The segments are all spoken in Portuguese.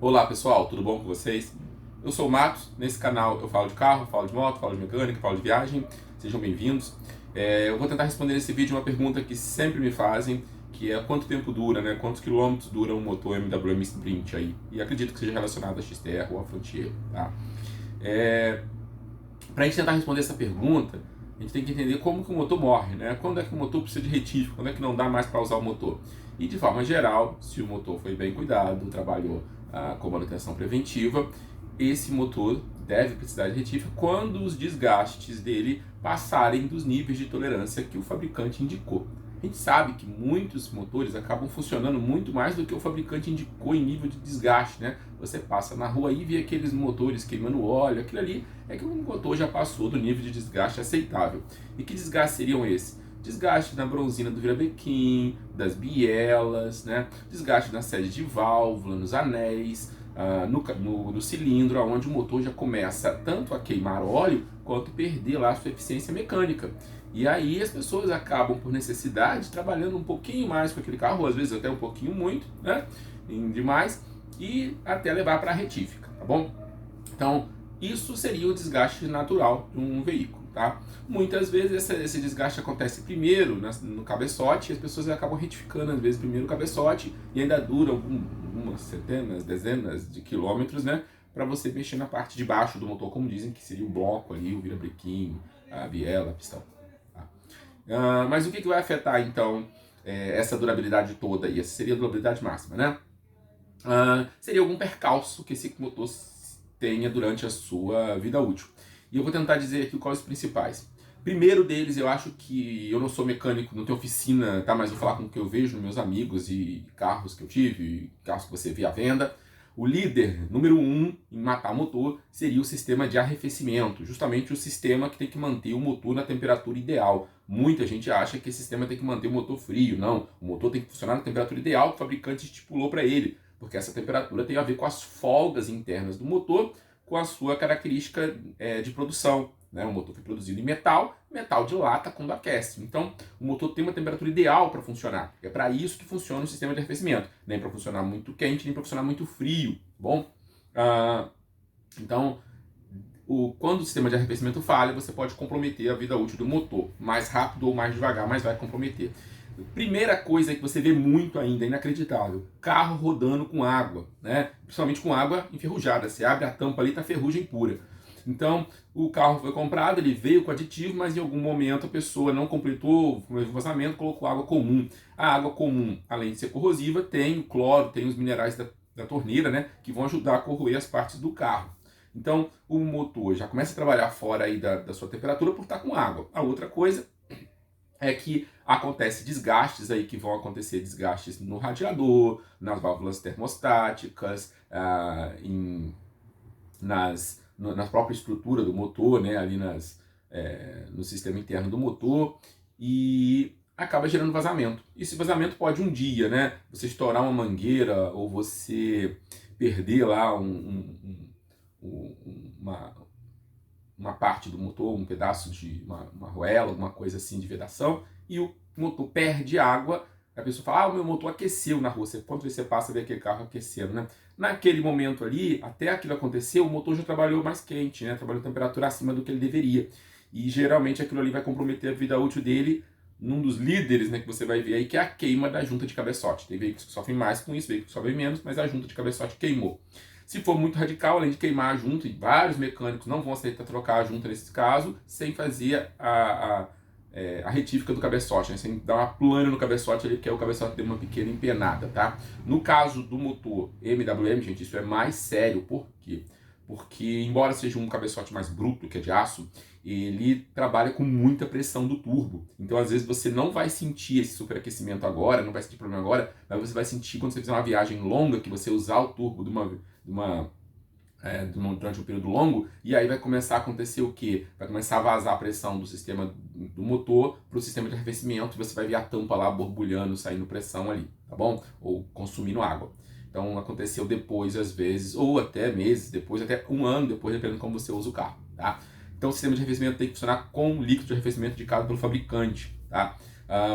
Olá pessoal, tudo bom com vocês? Eu sou o Matos, nesse canal eu falo de carro, falo de moto, falo de mecânica, falo de viagem, sejam bem-vindos. Eu vou tentar responder nesse vídeo uma pergunta que sempre me fazem, que é quanto tempo dura, né? Quantos quilômetros dura um motor MWM Sprint aí? E acredito que seja relacionado a XTR ou a Frontier, tá? Para a gente tentar responder essa pergunta, a gente tem que entender como que o motor morre, né? Quando é que o motor precisa de retífico, quando é que não dá mais para usar o motor. E de forma geral, se o motor foi bem cuidado, trabalhou com manutenção preventiva, esse motor deve precisar de retífico quando os desgastes dele passarem dos níveis de tolerância que o fabricante indicou. A gente sabe que muitos motores acabam funcionando muito mais do que o fabricante indicou em nível de desgaste, né? Você passa na rua e vê aqueles motores queimando óleo, aquilo ali é que o motor já passou do nível de desgaste aceitável. E que desgastes seriam esses? Desgaste na bronzina do virabrequim, das bielas, né? Desgaste na sede de válvula, nos anéis, no cilindro, onde o motor já começa tanto a queimar óleo quanto perder lá a sua eficiência mecânica. E aí as pessoas acabam, por necessidade, trabalhando um pouquinho mais com aquele carro, ou às vezes até um pouquinho muito, né? Demais, e até levar para a retífica, tá bom? Então, isso seria o desgaste natural de um veículo, tá? Muitas vezes esse desgaste acontece primeiro no cabeçote e as pessoas acabam retificando, às vezes, primeiro o cabeçote e ainda dura algumas centenas, dezenas de quilômetros, né? Para você mexer na parte de baixo do motor, como dizem que seria o bloco ali, o virabrequim, a biela, a pistão. Tá? Mas o que vai afetar, então, essa durabilidade toda aí? Essa seria a durabilidade máxima, né? Seria algum percalço que esse motor tenha durante a sua vida útil. E eu vou tentar dizer aqui quais os principais. Primeiro deles, eu acho que eu não sou mecânico, não tenho oficina, tá? Mas vou falar com o que eu vejo nos meus amigos e carros que eu tive, carros que você vê à venda. O líder número 1 em matar motor seria o sistema de arrefecimento, justamente o sistema que tem que manter o motor na temperatura ideal. Muita gente acha que esse sistema tem que manter o motor frio. Não, o motor tem que funcionar na temperatura ideal que o fabricante estipulou para ele, porque essa temperatura tem a ver com as folgas internas do motor, com a sua característica de produção. Né? O motor foi produzido em metal, metal dilata quando aquece. Então, o motor tem uma temperatura ideal para funcionar. É para isso que funciona o sistema de arrefecimento. Nem para funcionar muito quente, nem para funcionar muito frio. Bom? Então, quando o sistema de arrefecimento falha, você pode comprometer a vida útil do motor. Mais rápido ou mais devagar, mas vai comprometer. Primeira coisa que você vê muito ainda, inacreditável, carro rodando com água, né? Principalmente com água enferrujada. Você abre a tampa ali, tá ferrugem pura. Então, o carro foi comprado, ele veio com aditivo, mas em algum momento a pessoa não completou o vazamento, colocou água comum. A água comum, além de ser corrosiva, tem o cloro, tem os minerais da torneira, né? Que vão ajudar a corroer as partes do carro. Então, o motor já começa a trabalhar fora aí da sua temperatura por estar com água. A outra coisa é que acontece desgastes aí, que vão acontecer desgastes no radiador, nas válvulas termostáticas, na própria estrutura do motor, né, ali no sistema interno do motor, e acaba gerando vazamento. E esse vazamento pode um dia, né, você estourar uma mangueira ou você perder lá uma parte do motor, um pedaço de uma arruela, alguma coisa assim de vedação, e o motor perde água. A pessoa fala, o meu motor aqueceu na rua. Quando você passa, vê aquele carro aquecendo, né? Naquele momento ali, até aquilo acontecer, o motor já trabalhou mais quente, né? Trabalhou temperatura acima do que ele deveria. E geralmente aquilo ali vai comprometer a vida útil dele num dos líderes, né, que você vai ver aí, que é a queima da junta de cabeçote. Tem veículos que sofrem mais com isso, veículos que sofrem menos, mas a junta de cabeçote queimou. Se for muito radical, além de queimar a junta, e vários mecânicos não vão aceitar trocar a junta nesse caso, sem fazer a retífica do cabeçote, né? Sem dar uma plana no cabeçote ali, que é o cabeçote tem uma pequena empenada, tá? No caso do motor MWM, gente, isso é mais sério. Por quê? Porque, embora seja um cabeçote mais bruto, que é de aço, ele trabalha com muita pressão do turbo. Então, às vezes, você não vai sentir esse superaquecimento agora, não vai sentir problema agora, mas você vai sentir quando você fizer uma viagem longa, que você usar o turbo durante um período longo, e aí vai começar a acontecer o quê? Vai começar a vazar a pressão do sistema do motor para o sistema de arrefecimento, e você vai ver a tampa lá borbulhando, saindo pressão ali, tá bom? Ou consumindo água. Então aconteceu depois, às vezes, ou até meses depois, até um ano depois, dependendo de como você usa o carro, tá? Então o sistema de arrefecimento tem que funcionar com líquido de arrefecimento indicado pelo fabricante, tá?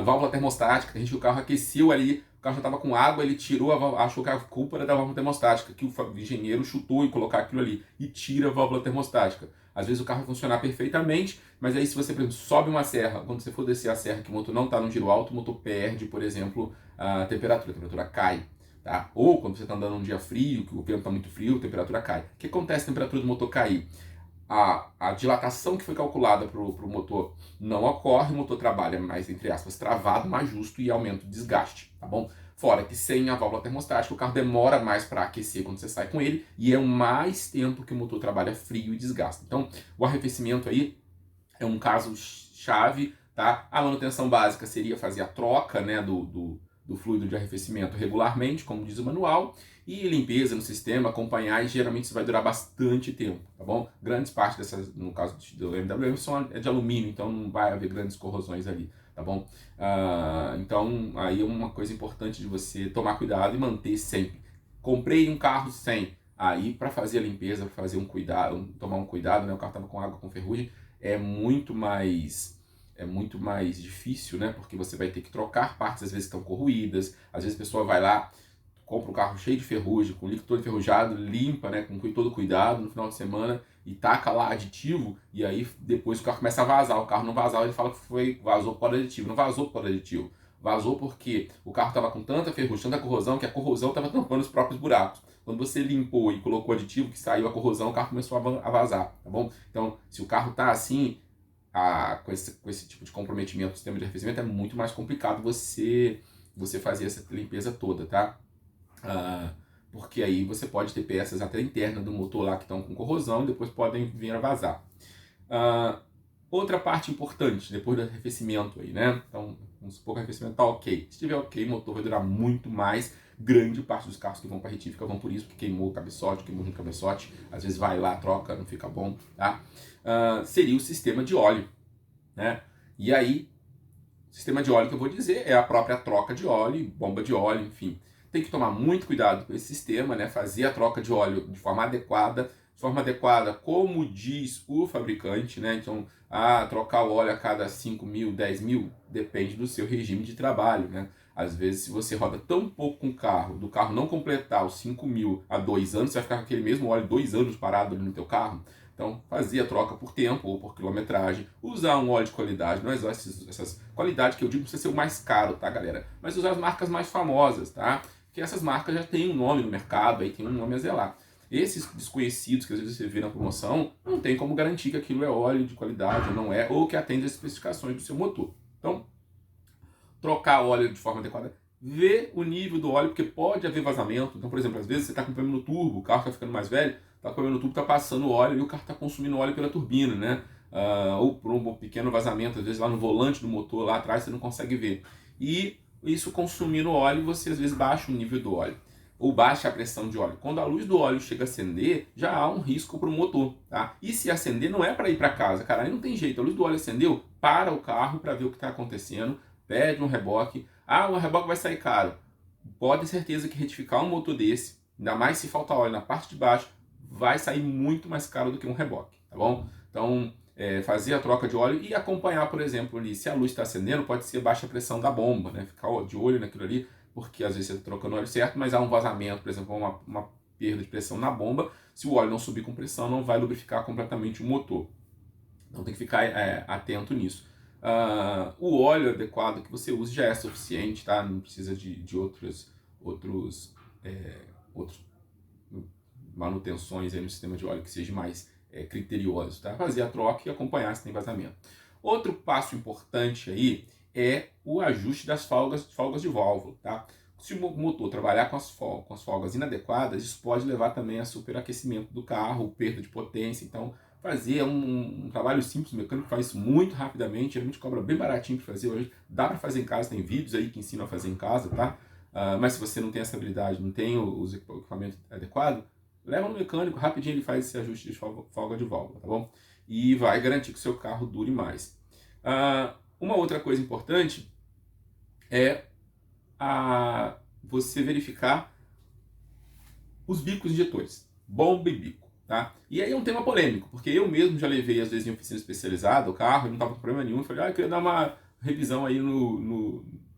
Válvula termostática, tem gente que o carro aqueceu ali o carro já estava com água, ele tirou a válvula, achou que a culpa era da válvula termostática, que o engenheiro chutou e colocou aquilo ali, e tira a válvula termostática. Às vezes o carro vai funcionar perfeitamente, mas aí se você, por exemplo, sobe uma serra, quando você for descer a serra que o motor não está no giro alto, o motor perde, por exemplo, a temperatura cai. Tá? Ou quando você está andando num dia frio, que o vento está muito frio, a temperatura cai. O que acontece na temperatura do motor cair? A dilatação que foi calculada para o motor não ocorre, o motor trabalha mais, entre aspas, travado, mais justo e aumenta o desgaste, tá bom? Fora que sem a válvula termostática o carro demora mais para aquecer quando você sai com ele e é mais tempo que o motor trabalha frio e desgasta. Então, o arrefecimento aí é um caso chave, tá? A manutenção básica seria fazer a troca, né, do fluido de arrefecimento regularmente, como diz o manual, e limpeza no sistema, acompanhar, e geralmente isso vai durar bastante tempo, tá bom? Grandes partes dessas, no caso do MWM, é de alumínio, então não vai haver grandes corrosões ali, tá bom? Então, aí é uma coisa importante de você tomar cuidado e manter sempre. Comprei um carro sem, aí para fazer a limpeza, para fazer um cuidado, tomar um cuidado, né? O carro estava com água, com ferrugem, é muito mais difícil, né? Porque você vai ter que trocar partes, às vezes estão corroídas, às vezes a pessoa vai lá, compra um carro cheio de ferrugem, com o líquido todo enferrujado, limpa, né, com todo cuidado no final de semana e taca lá aditivo, e aí depois o carro começa a vazar. O carro não vazava, ele fala que vazou por aditivo. Não vazou por aditivo. Vazou porque o carro estava com tanta ferrugem, tanta corrosão, que a corrosão estava tampando os próprios buracos. Quando você limpou e colocou aditivo, que saiu a corrosão, o carro começou a vazar, tá bom? Então, se o carro está assim, com esse tipo de comprometimento do sistema de arrefecimento, é muito mais complicado você fazer essa limpeza toda, tá? Porque aí você pode ter peças até internas do motor lá que estão com corrosão e depois podem vir a vazar. Outra parte importante, depois do arrefecimento aí, né? Então, vamos supor que o arrefecimento está ok. Se estiver ok, o motor vai durar muito mais. Grande parte dos carros que vão para retífica vão por isso, porque queimou o cabeçote, queimou o cabeçote. Às vezes vai lá, troca, não fica bom, tá? Seria o sistema de óleo, né? E aí, o sistema de óleo que eu vou dizer é a própria troca de óleo, bomba de óleo, enfim. Tem que tomar muito cuidado com esse sistema, né? Fazer a troca de óleo de forma adequada. De forma adequada, como diz o fabricante, né? Então, trocar o óleo a cada 5 mil, 10 mil, depende do seu regime de trabalho, né? Às vezes, se você roda tão pouco com o carro, do carro não completar os 5 mil a 2 anos, você vai ficar com aquele mesmo óleo 2 anos parado ali no teu carro. Então, fazer a troca por tempo ou por quilometragem, usar um óleo de qualidade, não usar essas qualidades que eu digo, não precisa ser o mais caro, tá, galera? Mas usar as marcas mais famosas, tá? Porque essas marcas já têm um nome no mercado, aí tem um nome a zelar. Esses desconhecidos que às vezes você vê na promoção, não tem como garantir que aquilo é óleo de qualidade ou não é, ou que atende às especificações do seu motor. Então, trocar óleo de forma adequada, ver o nível do óleo, porque pode haver vazamento. Então, por exemplo, às vezes você está com problema no turbo, o carro está ficando mais velho, está com problema no turbo, está passando óleo e o carro está consumindo óleo pela turbina, né? Ou por um pequeno vazamento, às vezes lá no volante do motor, lá atrás, você não consegue ver. E isso consumindo óleo, você às vezes baixa o nível do óleo, ou baixa a pressão de óleo. Quando a luz do óleo chega a acender, já há um risco para o motor, tá? E se acender, não é para ir para casa, cara, aí não tem jeito. A luz do óleo acendeu, para o carro para ver o que está acontecendo, pede um reboque. O reboque vai sair caro. Pode ter certeza que retificar um motor desse, ainda mais se faltar óleo na parte de baixo, vai sair muito mais caro do que um reboque, tá bom? Então, fazer a troca de óleo e acompanhar, por exemplo, ali, se a luz está acendendo, pode ser baixa pressão da bomba, né? Ficar de olho naquilo ali, porque às vezes você está trocando o óleo certo, mas há um vazamento, por exemplo, uma perda de pressão na bomba. Se o óleo não subir com pressão, não vai lubrificar completamente o motor. Então tem que ficar atento nisso. O óleo adequado que você use já é suficiente, tá? Não precisa de outros manutenções aí no sistema de óleo que seja mais criterioso, tá? Fazer a troca e acompanhar se tem vazamento. Outro passo importante aí é o ajuste das folgas de válvula, tá? Se o motor trabalhar com as folgas inadequadas, isso pode levar também a superaquecimento do carro, perda de potência. Então, fazer um trabalho simples, o mecânico faz isso muito rapidamente, geralmente cobra bem baratinho para fazer hoje. Dá para fazer em casa, tem vídeos aí que ensinam a fazer em casa, tá? Mas se você não tem essa habilidade, não tem o equipamento adequado, leva no mecânico, rapidinho ele faz esse ajuste de folga de válvula, tá bom? E vai garantir que o seu carro dure mais. Uma outra coisa importante é você verificar os bicos injetores, bomba e bico, tá? E aí é um tema polêmico, porque eu mesmo já levei às vezes em oficina especializada o carro, eu não estava com problema nenhum, eu falei, eu queria dar uma revisão aí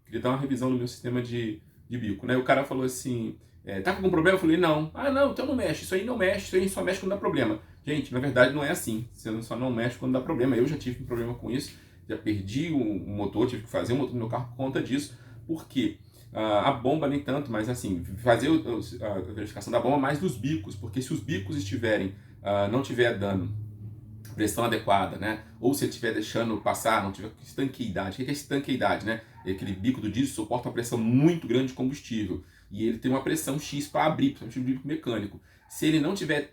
queria dar uma revisão no meu sistema de de bico, né? O cara falou assim, tá com algum problema? Eu falei, não. Ah, não, então não mexe, isso aí não mexe, isso aí só mexe quando dá problema. Gente, na verdade não é assim, você só não mexe quando dá problema. Eu já tive um problema com isso, já perdi o motor, tive que fazer o motor do meu carro por conta disso. Por quê? A bomba nem tanto, mas assim, fazer a verificação da bomba mais dos bicos, porque se os bicos estiverem, não tiver dando pressão adequada, né? Ou se ele estiver deixando passar, não tiver estanqueidade. O que é estanqueidade, né? É aquele bico do diesel suporta uma pressão muito grande de combustível e ele tem uma pressão X para abrir, principalmente o bico mecânico. Se ele não tiver,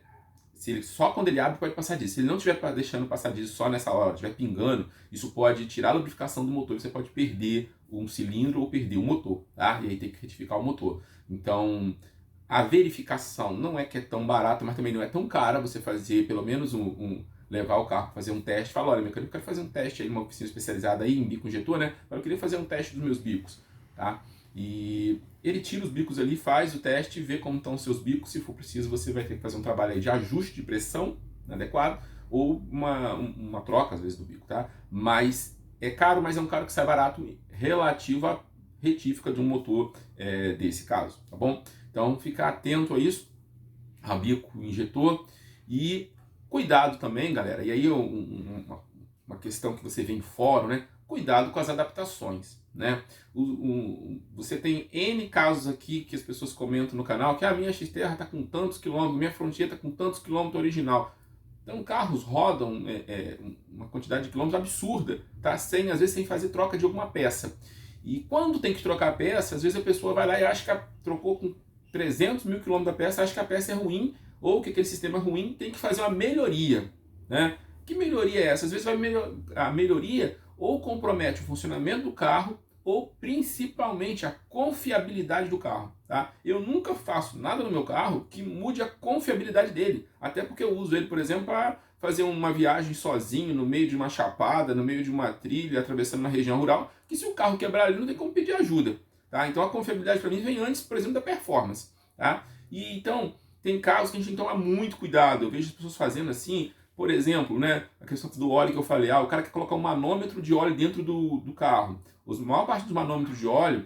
se ele, só quando ele abre pode passar disso. Se ele não estiver deixando passar disso só nessa hora, estiver pingando, isso pode tirar a lubrificação do motor. Você pode perder um cilindro ou perder o motor, tá? E aí tem que retificar o motor. Então, a verificação não é que é tão barata, mas também não é tão cara você fazer pelo menos levar o carro para fazer um teste. Fala, olha, mecânico, eu quero fazer um teste aí numa oficina especializada aí em bico injetor, né? Mas eu queria fazer um teste dos meus bicos, tá? E ele tira os bicos ali, faz o teste, vê como estão os seus bicos. Se for preciso, você vai ter que fazer um trabalho aí de ajuste de pressão adequado ou uma troca, às vezes, do bico, tá? Mas é caro, mas é um caro que sai barato relativo à retífica de um motor desse caso, tá bom? Então, ficar atento a isso, a bico injetor e cuidado também, galera, e aí uma questão que você vê em fórum, né? Cuidado com as adaptações, né? Você tem N casos aqui que as pessoas comentam no canal que a minha Xterra está com tantos quilômetros, minha Frontier está com tantos quilômetros original. Então carros rodam uma quantidade de quilômetros absurda, tá? Às vezes sem fazer troca de alguma peça. E quando tem que trocar a peça, às vezes a pessoa vai lá e acha que trocou com 300 mil quilômetros da peça, acha que a peça é ruim, ou que aquele sistema é ruim, tem que fazer uma melhoria, né? Que melhoria é essa? Às vezes a melhoria ou compromete o funcionamento do carro, ou principalmente a confiabilidade do carro, tá? Eu nunca faço nada no meu carro que mude a confiabilidade dele, até porque eu uso ele, por exemplo, para fazer uma viagem sozinho, no meio de uma chapada, no meio de uma trilha, atravessando uma região rural, que se o carro quebrar ali, não tem como pedir ajuda, tá? Então a confiabilidade para mim vem antes, por exemplo, da performance, tá? E então, tem casos que a gente tem que tomar muito cuidado. Eu vejo as pessoas fazendo assim, por exemplo, né, a questão do óleo que eu falei, o cara quer colocar um manômetro de óleo dentro do carro. A maior parte dos manômetros de óleo,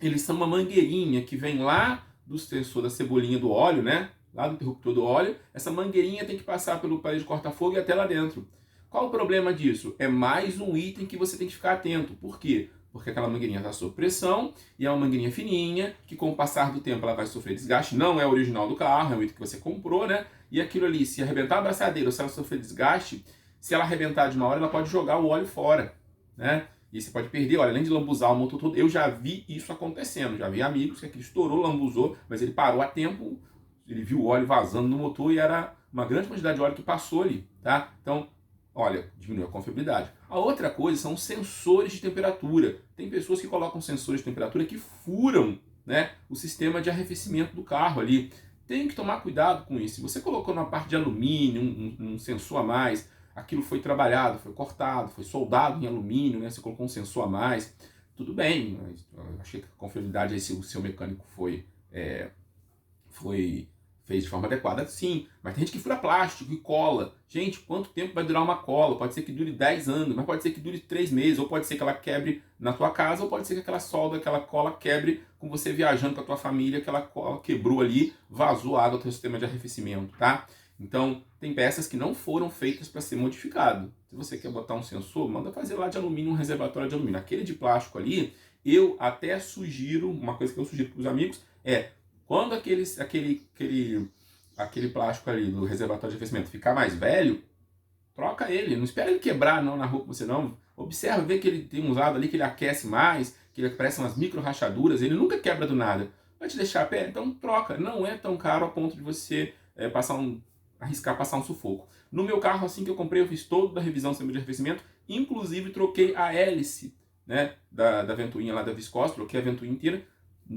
eles são uma mangueirinha que vem lá do sensor da cebolinha do óleo, né, lá do interruptor do óleo. Essa mangueirinha tem que passar pelo aparelho de corta-fogo e até lá dentro. Qual o problema disso? É mais um item que você tem que ficar atento. Por quê? Porque aquela mangueirinha está sob pressão e é uma mangueirinha fininha, que com o passar do tempo ela vai sofrer desgaste. Não é o original do carro, é o item que você comprou, né? E aquilo ali, se arrebentar a abraçadeira ou se ela sofrer desgaste, se ela arrebentar de uma hora, ela pode jogar o óleo fora, né? E você pode perder, olha, além de lambuzar o motor todo, eu já vi isso acontecendo. Já vi amigos que aquilo estourou, lambuzou, mas ele parou a tempo, ele viu o óleo vazando no motor e era uma grande quantidade de óleo que passou ali, tá? Então, olha, diminuiu a confiabilidade. A outra coisa são os sensores de temperatura. Tem pessoas que colocam sensores de temperatura que furam, né, o sistema de arrefecimento do carro ali. Tem que tomar cuidado com isso. Se você colocou numa parte de alumínio, um sensor a mais, aquilo foi trabalhado, foi cortado, foi soldado em alumínio, né, você colocou um sensor a mais, tudo bem. Mas eu achei que a confiabilidade aí, se o seu mecânico fez de forma adequada, sim. Mas tem gente que fura plástico e cola. Gente, quanto tempo vai durar uma cola? Pode ser que dure 10 anos, mas pode ser que dure 3 meses, ou pode ser que ela quebre na tua casa, ou pode ser que aquela solda, aquela cola quebre com você viajando com a tua família, aquela cola quebrou ali, vazou água do teu sistema de arrefecimento, tá? Então, tem peças que não foram feitas para ser modificado. Se você quer botar um sensor, manda fazer lá de alumínio, um reservatório de alumínio. Aquele de plástico ali, eu até sugiro, uma coisa que eu sugiro para os amigos é, quando aquele plástico ali do reservatório de arrefecimento ficar mais velho, troca ele. Não espera ele quebrar não na rua com você não. Observa, vê que ele tem um lado ali que ele aquece mais, que ele parece umas micro rachaduras, ele nunca quebra do nada. Vai te deixar a pé? Então troca. Não é tão caro a ponto de você arriscar passar um sufoco. No meu carro, assim que eu comprei, eu fiz toda a revisão do sistema de arrefecimento, inclusive troquei a hélice, né, da ventoinha lá da Viscose, troquei a ventoinha inteira.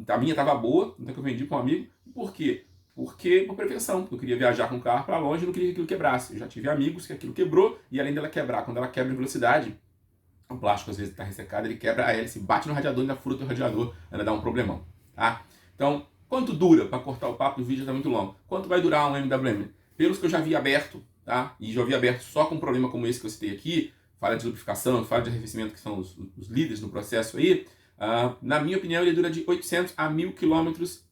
A minha estava boa, então que eu vendi para um amigo. Por quê? Porque por prevenção, porque eu queria viajar com o carro para longe e não queria que aquilo quebrasse. Eu já tive amigos que aquilo quebrou e além dela quebrar, quando ela quebra em velocidade, o plástico às vezes está ressecado, ele quebra a hélice, bate no radiador, ainda fura o teu radiador, ainda dá um problemão, tá? Então, quanto dura, para cortar o papo, o vídeo já está muito longo, quanto vai durar um MWM? Pelos que eu já vi aberto, tá? E já vi aberto só com um problema como esse que eu citei aqui, falha de lubrificação, falha de arrefecimento, que são os líderes no processo aí, Na minha opinião, ele dura de 800 a 1.000 quilômetros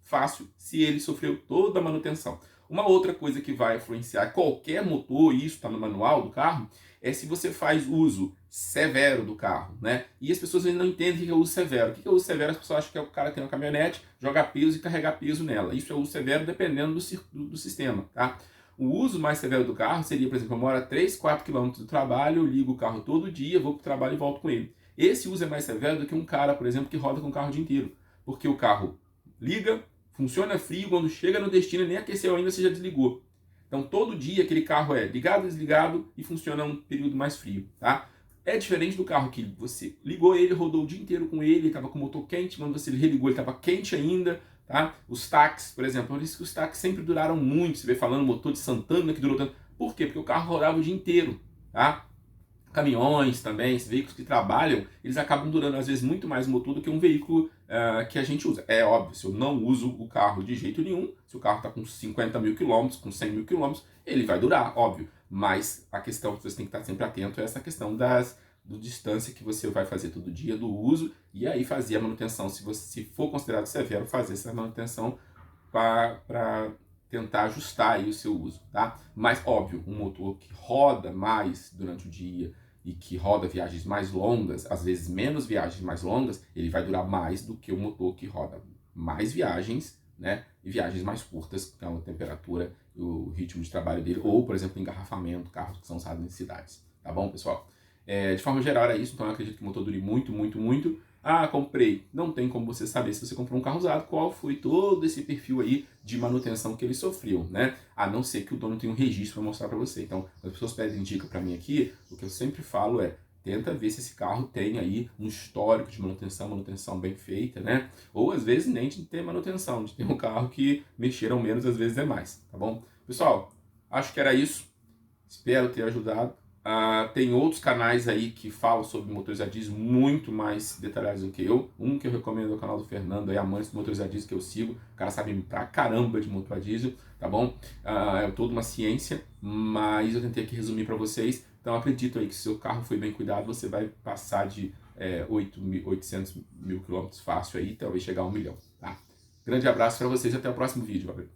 fácil se ele sofreu toda a manutenção. Uma outra coisa que vai influenciar qualquer motor, e isso está no manual do carro, é se você faz uso severo do carro, né? E as pessoas ainda não entendem o que é uso severo. O que é uso severo? As pessoas acham que é o cara que tem uma caminhonete, jogar peso e carregar peso nela. Isso é uso severo dependendo do sistema, tá? O uso mais severo do carro seria, por exemplo, eu moro a 3, 4 quilômetros do trabalho, eu ligo o carro todo dia, vou para o trabalho e volto com ele. Esse uso é mais severo do que um cara, por exemplo, que roda com o carro o dia inteiro. Porque o carro liga, funciona frio, quando chega no destino nem aqueceu ainda, você já desligou. Então todo dia aquele carro é ligado, desligado e funciona um período mais frio, tá? É diferente do carro que você ligou ele, rodou o dia inteiro com ele, estava com o motor quente, quando você religou ele estava quente ainda, tá? Os táxis, por exemplo, por isso que os táxis sempre duraram muito, você vê falando motor de Santana que durou tanto. Por quê? Porque o carro rodava o dia inteiro, tá? Caminhões também, esses veículos que trabalham, eles acabam durando às vezes muito mais motor do que um veículo que a gente usa. É óbvio, se eu não uso o carro de jeito nenhum, se o carro está com 50 mil quilômetros, com 100 mil quilômetros, ele vai durar, óbvio. Mas a questão que você tem que estar sempre atento é essa questão do distância que você vai fazer todo dia, do uso, e aí fazer a manutenção. Se for considerado severo, fazer essa manutenção para tentar ajustar aí o seu uso, tá? Mas, óbvio, um motor que roda mais durante o dia, e que roda viagens mais longas, às vezes menos viagens mais longas, ele vai durar mais do que o motor que roda mais viagens, né? E viagens mais curtas, que é a temperatura e o ritmo de trabalho dele, ou, por exemplo, engarrafamento, carros que são usados em cidades. Tá bom, pessoal? De forma geral era isso, então eu acredito que o motor dure muito, muito, muito. Ah, comprei. Não tem como você saber se você comprou um carro usado, qual foi todo esse perfil aí de manutenção que ele sofreu, né? A não ser que o dono tenha um registro para mostrar para você. Então, as pessoas pedem dica para mim aqui, o que eu sempre falo é, tenta ver se esse carro tem aí um histórico de manutenção bem feita, né? Ou às vezes nem de ter manutenção, de ter um carro que mexeram menos, às vezes é mais, tá bom? Pessoal, acho que era isso. Espero ter ajudado. Tem outros canais aí que falam sobre motores a diesel muito mais detalhados do que eu. Um que eu recomendo é o canal do Fernando, aí, Amantes dos Motores a Diesel, que eu sigo. O cara sabe pra caramba de motor a diesel, tá bom? É toda uma ciência, mas eu tentei aqui resumir para vocês. Então acredito aí que se o seu carro foi bem cuidado, você vai passar de 800 mil quilômetros fácil aí, talvez chegar a 1 milhão, tá? Grande abraço para vocês e até o próximo vídeo, valeu!